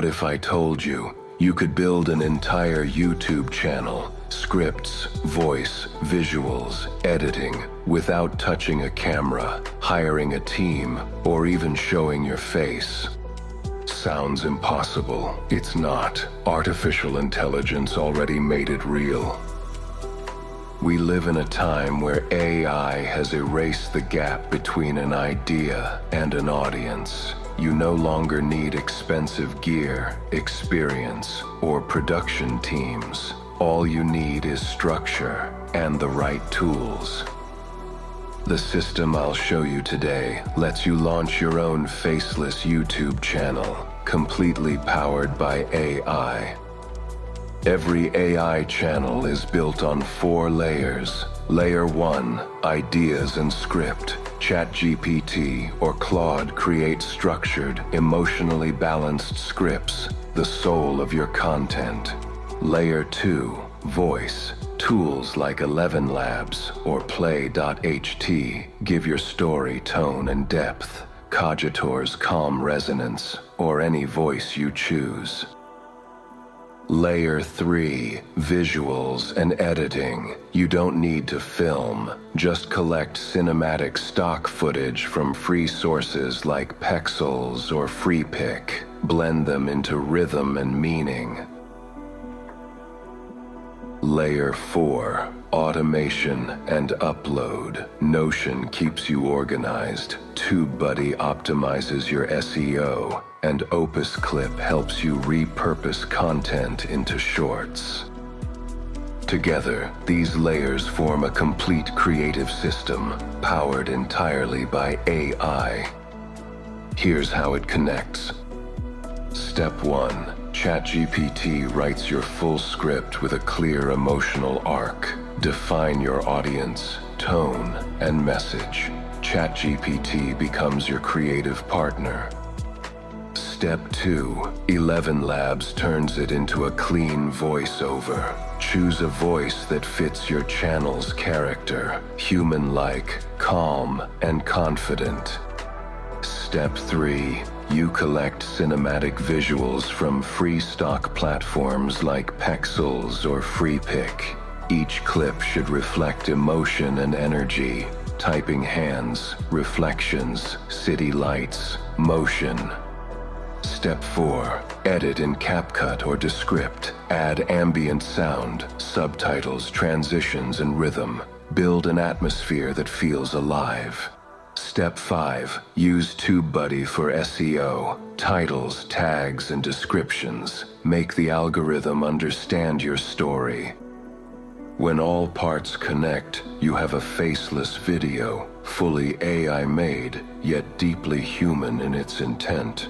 What if I told you you could build an entire YouTube channel, scripts, voice, visuals, editing, without touching a camera, hiring a team, or even showing your face? Sounds impossible. It's not. Artificial intelligence already made it real. We live in a time where AI has erased the gap between an idea and an audience. You no longer need expensive gear, experience, or production teams. All you need is structure and the right tools. The system I'll show you today lets you launch your own faceless YouTube channel, completely powered by AI. Every AI channel is built on 4 layers. Layer 1, ideas and script. ChatGPT or Claude creates structured, emotionally balanced scripts, the soul of your content. Layer 2, voice. Tools like ElevenLabs or Play.ht give your story tone and depth. Cogitor's calm resonance, or any voice you choose. Layer 3, visuals and editing. You don't need to film. Just collect cinematic stock footage from free sources like Pexels or Freepik. Blend them into rhythm and meaning. Layer 4, automation and upload. Notion keeps you organized. TubeBuddy optimizes your SEO. And Opus Clip helps you repurpose content into shorts. Together, these layers form a complete creative system, powered entirely by AI. Here's how it connects. Step 1. ChatGPT writes your full script with a clear emotional arc. Define your audience, tone, and message. ChatGPT becomes your creative partner. Step 2. ElevenLabs turns it into a clean voiceover. Choose a voice that fits your channel's character, human-like, calm, and confident. Step 3. You collect cinematic visuals from free stock platforms like Pexels or Freepik. Each clip should reflect emotion and energy. Typing hands, reflections, city lights, motion. Step 4. Edit in CapCut or Descript. Add ambient sound, subtitles, transitions, and rhythm. Build an atmosphere that feels alive. Step 5. Use TubeBuddy for SEO. Titles, tags, and descriptions. Make the algorithm understand your story. When all parts connect, you have a faceless video, fully AI-made, yet deeply human in its intent.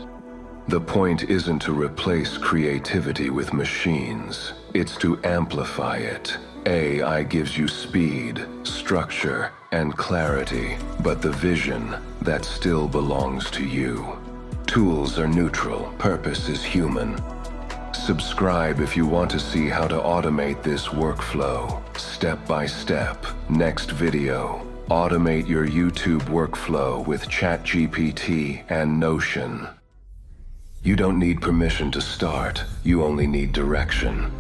The point isn't to replace creativity with machines. It's to amplify it. AI gives you speed, structure, and clarity, but the vision, that still belongs to you. Tools are neutral, purpose is human. Subscribe if you want to see how to automate this workflow, step by step. Next video, automate your YouTube workflow with ChatGPT and Notion. You don't need permission to start, you only need direction.